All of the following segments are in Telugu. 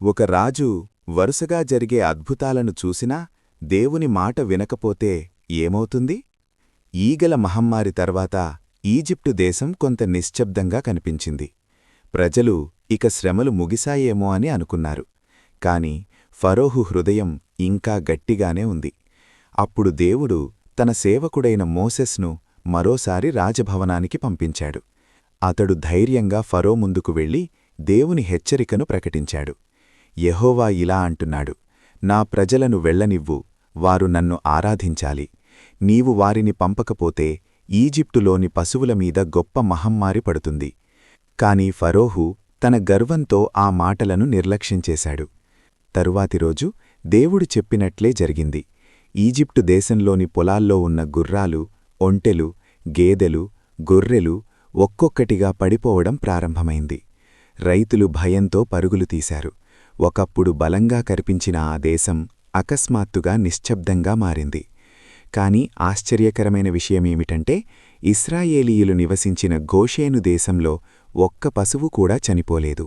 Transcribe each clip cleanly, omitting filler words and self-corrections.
ఒక రాజు వరుసగా జరిగే అద్భుతాలను చూసినా దేవుని మాట వినకపోతే ఏమవుతుంది? ఈగల మహమ్మారి తర్వాత ఈజిప్టు దేశం కొంత నిశ్శబ్దంగా కనిపించింది. ప్రజలు ఇక శ్రమలు ముగిశాయేమో అని అనుకున్నారు. కాని ఫరోహు హృదయం ఇంకా గట్టిగానే ఉంది. అప్పుడు దేవుడు తన సేవకుడైన మోసెస్ను మరోసారి రాజభవనానికి పంపించాడు. అతడు ధైర్యంగా ఫరో ముందుకు వెళ్లి దేవుని హెచ్చరికను ప్రకటించాడు. యెహోవా ఇలా అంటున్నాడు, నా ప్రజలను వెళ్ళనివ్వు, వారు నన్ను ఆరాధించాలి. నీవు వారిని పంపకపోతే ఈజిప్టులోని పశువుల మీద గొప్ప మహమ్మారి పడుతుంది. కాని ఫరోహు తన గర్వంతో ఆ మాటలను నిర్లక్ష్యంచేశాడు. తరువాతి రోజు దేవుడు చెప్పినట్లే జరిగింది. ఈజిప్టు దేశంలోని పొలాల్లో ఉన్న గుర్రాలు, ఒంటెలు, గేదెలు, గొర్రెలు ఒక్కొక్కటిగా పడిపోవడం ప్రారంభమైంది. రైతులు భయంతో పరుగులు తీశారు. ఒకప్పుడు బలంగా కనిపించిన ఆ దేశం అకస్మాత్తుగా నిశ్శబ్దంగా మారింది. కాని ఆశ్చర్యకరమైన విషయమేమిటంటే, ఇశ్రాయేలీయులు నివసించిన గోషేను దేశంలో ఒక్క పశువు కూడా చనిపోలేదు.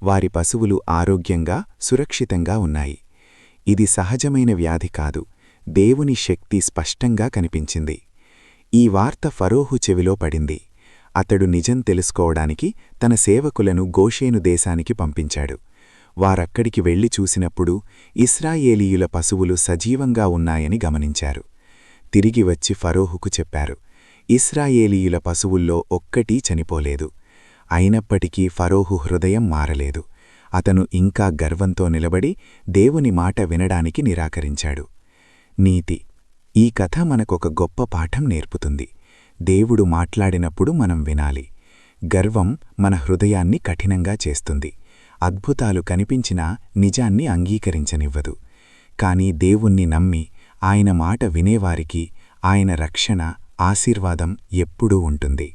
వారి పశువులు ఆరోగ్యంగా, సురక్షితంగా ఉన్నాయి. ఇది సహజమైన వ్యాధి కాదు, దేవుని శక్తి స్పష్టంగా కనిపించింది. ఈ వార్త ఫరోహు చెవిలో పడింది. అతడు నిజం తెలుసుకోవడానికి తన సేవకులను గోషేను దేశానికి పంపించాడు. వారక్కడికి వెళ్లి చూసినప్పుడు ఇశ్రాయేలీయుల పశువులు సజీవంగా ఉన్నాయని గమనించారు. తిరిగి వచ్చి ఫరోహుకు చెప్పారు, ఇశ్రాయేలీయుల పశువుల్లో ఒక్కటీ చనిపోలేదు. అయినప్పటికీ ఫరోహు హృదయం మారలేదు. అతను ఇంకా గర్వంతో నిలబడి దేవుని మాట వినడానికి నిరాకరించాడు. నీతి: ఈ కథ మనకొక గొప్ప పాఠం నేర్పుతుంది. దేవుడు మాట్లాడినప్పుడు మనం వినాలి. గర్వం మన హృదయాన్ని కఠినంగా చేస్తుంది. అద్భుతాలు కనిపించినా నిజాన్ని అంగీకరించనివ్వదు. కాని దేవుణ్ణి నమ్మి ఆయన మాట వినేవారికి ఆయన రక్షణ, ఆశీర్వాదం ఎప్పుడూ ఉంటుంది.